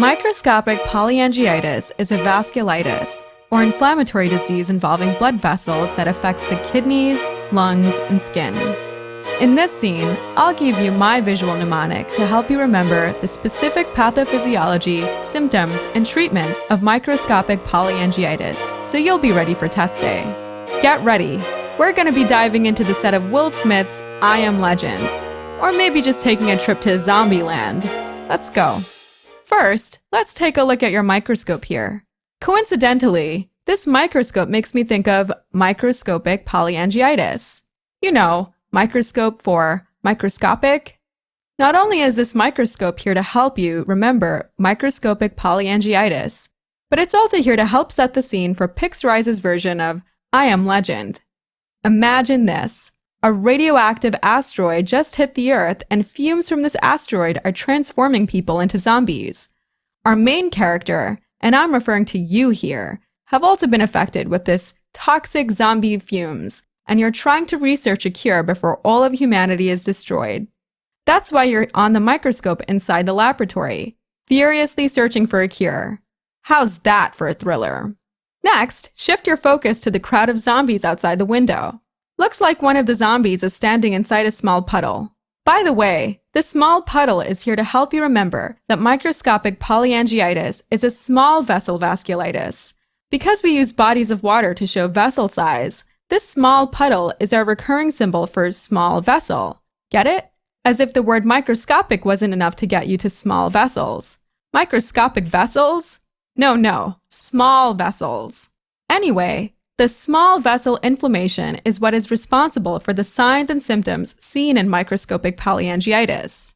Microscopic polyangiitis is a vasculitis, or inflammatory disease involving blood vessels that affects the kidneys, lungs, and skin. In this scene, I'll give you my visual mnemonic to help you remember the specific pathophysiology, symptoms, and treatment of microscopic polyangiitis, so you'll be ready for test day. Get ready! We're going to be diving into the set of Will Smith's I Am Legend, or maybe just taking a trip to zombie land. Let's go! First, let's take a look at your microscope here. Coincidentally, this microscope makes me think of microscopic polyangiitis. You know, microscope for microscopic. Not only is this microscope here to help you remember microscopic polyangiitis, but it's also here to help set the scene for Pixarize's version of I Am Legend. Imagine this. A radioactive asteroid just hit the Earth, and fumes from this asteroid are transforming people into zombies. Our main character, and I'm referring to you here, have also been affected with this toxic zombie fumes, and you're trying to research a cure before all of humanity is destroyed. That's why you're on the microscope inside the laboratory, furiously searching for a cure. How's that for a thriller? Next, shift your focus to the crowd of zombies outside the window. Looks like one of the zombies is standing inside a small puddle. By the way, this small puddle is here to help you remember that microscopic polyangiitis is a small vessel vasculitis. Because we use bodies of water to show vessel size, this small puddle is our recurring symbol for small vessel. Get it? As if the word microscopic wasn't enough to get you to small vessels. Microscopic vessels? No, small vessels. Anyway, the small vessel inflammation is what is responsible for the signs and symptoms seen in microscopic polyangiitis.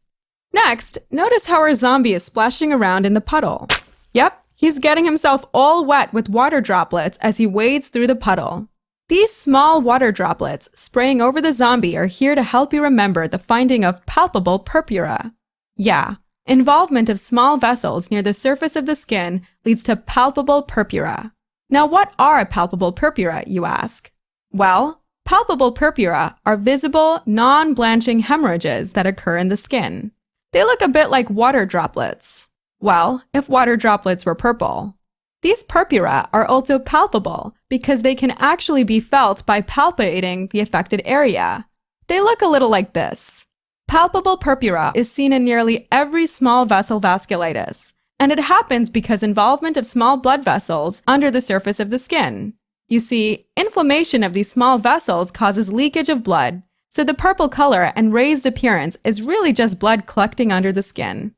Next, notice how our zombie is splashing around in the puddle. Yep, he's getting himself all wet with water droplets as he wades through the puddle. These small water droplets spraying over the zombie are here to help you remember the finding of palpable purpura. Yeah, involvement of small vessels near the surface of the skin leads to palpable purpura. Now, what are palpable purpura, you ask? Well, palpable purpura are visible, non-blanching hemorrhages that occur in the skin. They look a bit like water droplets. Well, if water droplets were purple. These purpura are also palpable because they can actually be felt by palpating the affected area. They look a little like this. Palpable purpura is seen in nearly every small vessel vasculitis, and it happens because involvement of small blood vessels under the surface of the skin. You see, inflammation of these small vessels causes leakage of blood, so the purple color and raised appearance is really just blood collecting under the skin.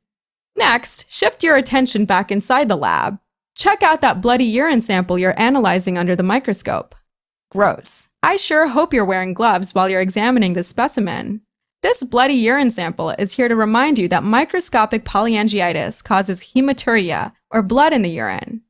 Next, shift your attention back inside the lab. Check out that bloody urine sample you're analyzing under the microscope. Gross. I sure hope you're wearing gloves while you're examining this specimen. This bloody urine sample is here to remind you that microscopic polyangiitis causes hematuria, or blood in the urine.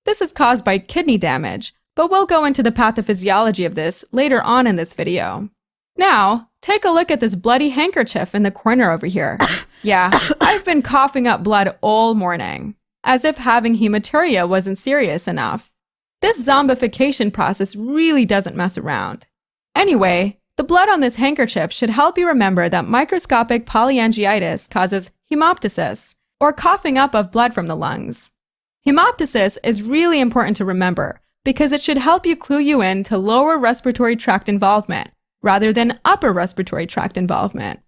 This is caused by kidney damage, but we'll go into the pathophysiology of this later on in this video. Now, take a look at this bloody handkerchief in the corner over here. Yeah, I've been coughing up blood all morning, as if having hematuria wasn't serious enough. This zombification process really doesn't mess around. Anyway, the blood on this handkerchief should help you remember that microscopic polyangiitis causes hemoptysis, or coughing up of blood from the lungs. Hemoptysis is really important to remember because it should help you clue you in to lower respiratory tract involvement rather than upper respiratory tract involvement.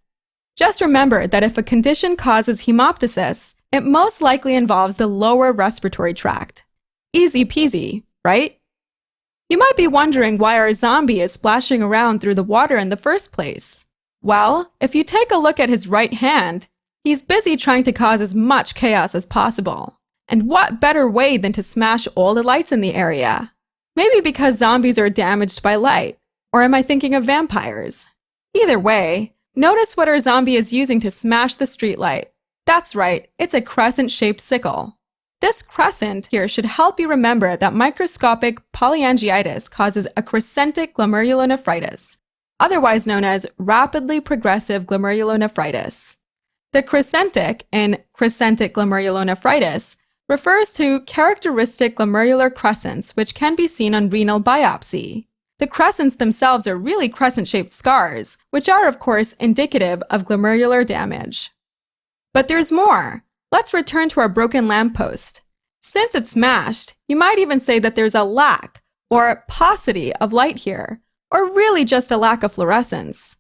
Just remember that if a condition causes hemoptysis, it most likely involves the lower respiratory tract. Easy peasy, right? You might be wondering why our zombie is splashing around through the water in the first place. Well, if you take a look at his right hand, he's busy trying to cause as much chaos as possible. And what better way than to smash all the lights in the area? Maybe because zombies are damaged by light, or am I thinking of vampires? Either way, notice what our zombie is using to smash the streetlight. That's right, it's a crescent-shaped sickle. This crescent here should help you remember that microscopic polyangiitis causes a crescentic glomerulonephritis, otherwise known as rapidly progressive glomerulonephritis. The crescentic in crescentic glomerulonephritis refers to characteristic glomerular crescents which can be seen on renal biopsy. The crescents themselves are really crescent-shaped scars, which are of course indicative of glomerular damage. But there's more. Let's return to our broken lamppost. Since it's smashed, you might even say that there's a lack or paucity of light here, or really just a lack of fluorescence.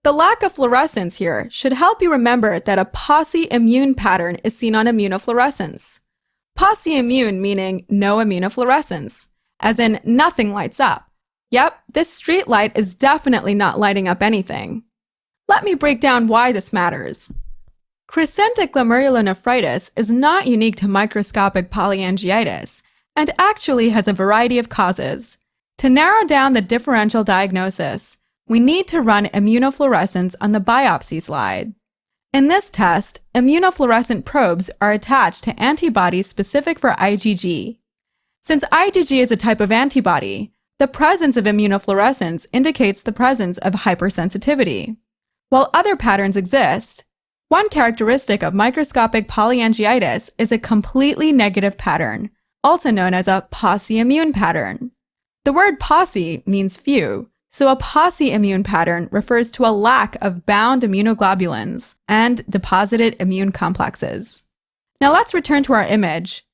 The lack of fluorescence here should help you remember that a pauci-immune pattern is seen on immunofluorescence. Pauci-immune meaning no immunofluorescence, as in nothing lights up. Yep, this street light is definitely not lighting up anything. Let me break down why this matters. Crescentic glomerulonephritis is not unique to microscopic polyangiitis and actually has a variety of causes. To narrow down the differential diagnosis, we need to run immunofluorescence on the biopsy slide. In this test, immunofluorescent probes are attached to antibodies specific for IgG. Since IgG is a type of antibody, the presence of immunofluorescence indicates the presence of hypersensitivity. While other patterns exist, one characteristic of microscopic polyangiitis is a completely negative pattern, also known as a pauci-immune pattern. The word pauci means few, so a pauci-immune pattern refers to a lack of bound immunoglobulins and deposited immune complexes. Now let's return to our image.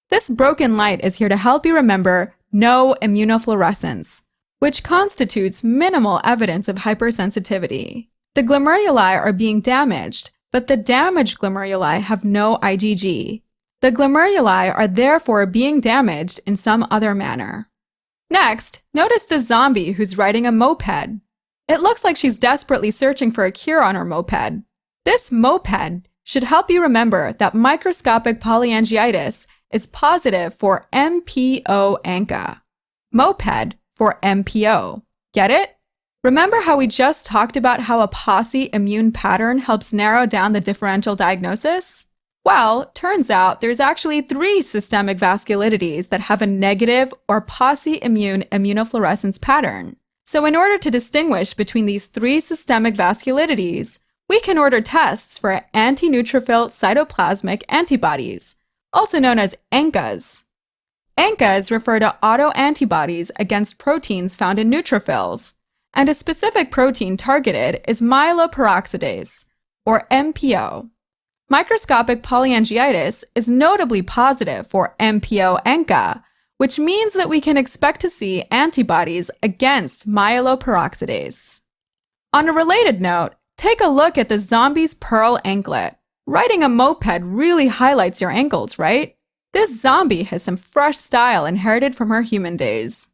This broken light is here to help you remember no immunofluorescence, which constitutes minimal evidence of hypersensitivity. The glomeruli are being damaged, but the damaged glomeruli have no IgG. The glomeruli are therefore being damaged in some other manner. Next, notice the zombie who's riding a moped. It looks like she's desperately searching for a cure on her moped. This moped should help you remember that microscopic polyangiitis is positive for MPO-ANCA. Moped for MPO. Get it? Remember how we just talked about how a pauci-immune pattern helps narrow down the differential diagnosis? Well, turns out there's actually 3 systemic vasculitides that have a negative or pauci-immune immunofluorescence pattern. So in order to distinguish between these 3 systemic vasculitides, we can order tests for anti-neutrophil cytoplasmic antibodies, also known as ANCAs. ANCAs refer to autoantibodies against proteins found in neutrophils, and a specific protein targeted is myeloperoxidase, or MPO. Microscopic polyangiitis is notably positive for MPO-ANCA, which means that we can expect to see antibodies against myeloperoxidase. On a related note, take a look at the zombie's pearl anklet. Riding a moped really highlights your ankles, right? This zombie has some fresh style inherited from her human days.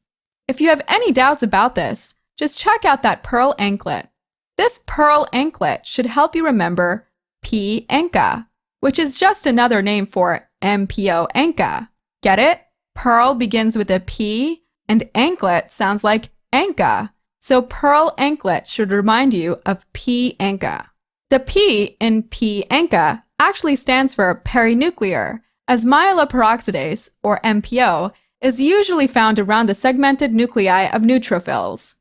If you have any doubts about this, just check out that pearl anklet. This pearl anklet should help you remember P-ANCA, which is just another name for MPO-ANCA. Get it? Pearl begins with a P, and anklet sounds like ANCA, so pearl anklet should remind you of P-ANCA. The P in P-ANCA actually stands for perinuclear, as myeloperoxidase, or MPO, is usually found around the segmented nuclei of neutrophils.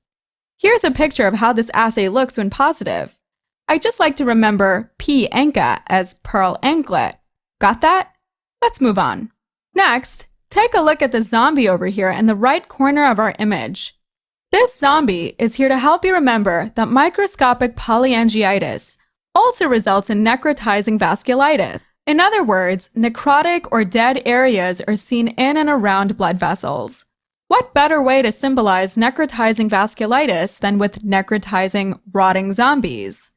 Here's a picture of how this assay looks when positive. I just like to remember P-ANCA as pearl anklet. Got that? Let's move on. Next, take a look at the zombie over here in the right corner of our image. This zombie is here to help you remember that microscopic polyangiitis also results in necrotizing vasculitis. In other words, necrotic or dead areas are seen in and around blood vessels. What better way to symbolize necrotizing vasculitis than with necrotizing, rotting zombies?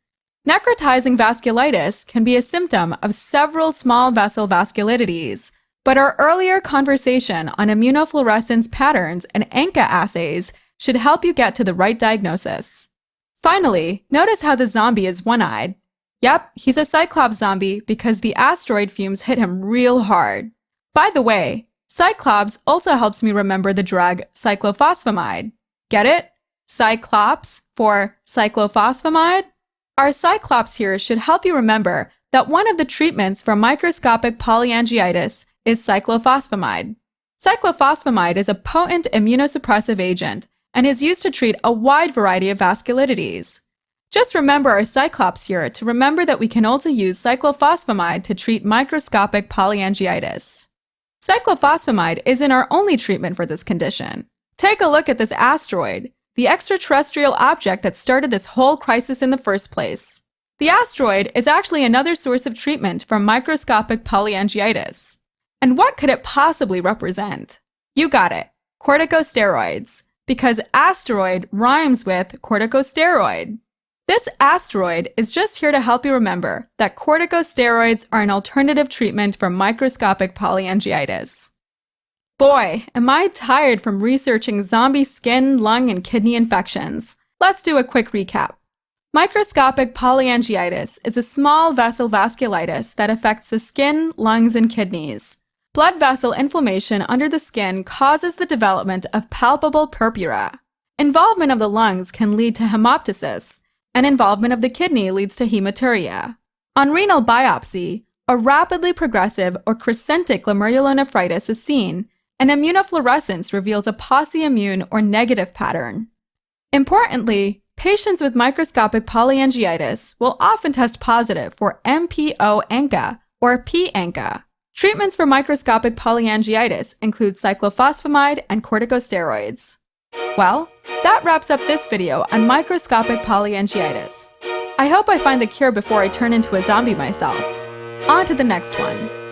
Necrotizing vasculitis can be a symptom of several small vessel vasculitides, but our earlier conversation on immunofluorescence patterns and ANCA assays should help you get to the right diagnosis. Finally, notice how the zombie is one-eyed. Yep, he's a Cyclops zombie because the asteroid fumes hit him real hard. By the way, Cyclops also helps me remember the drug cyclophosphamide. Get it? Cyclops for cyclophosphamide? Our Cyclops here should help you remember that one of the treatments for microscopic polyangiitis is cyclophosphamide. Cyclophosphamide is a potent immunosuppressive agent and is used to treat a wide variety of vasculitides. Just remember our Cyclops here to remember that we can also use cyclophosphamide to treat microscopic polyangiitis. Cyclophosphamide isn't our only treatment for this condition. Take a look at this asteroid, the extraterrestrial object that started this whole crisis in the first place. The asteroid is actually another source of treatment for microscopic polyangiitis. And what could it possibly represent? You got it, corticosteroids, because asteroid rhymes with corticosteroid. This asteroid is just here to help you remember that corticosteroids are an alternative treatment for microscopic polyangiitis. Boy, am I tired from researching zombie skin, lung, and kidney infections. Let's do a quick recap. Microscopic polyangiitis is a small vessel vasculitis that affects the skin, lungs, and kidneys. Blood vessel inflammation under the skin causes the development of palpable purpura. Involvement of the lungs can lead to hemoptysis, and involvement of the kidney leads to hematuria. On renal biopsy, a rapidly progressive or crescentic glomerulonephritis is seen, and immunofluorescence reveals a posse-immune or negative pattern. Importantly, patients with microscopic polyangiitis will often test positive for MPO-ANCA or P-ANCA. Treatments for microscopic polyangiitis include cyclophosphamide and corticosteroids. Well, that wraps up this video on microscopic polyangiitis. I hope I find the cure before I turn into a zombie myself. On to the next one.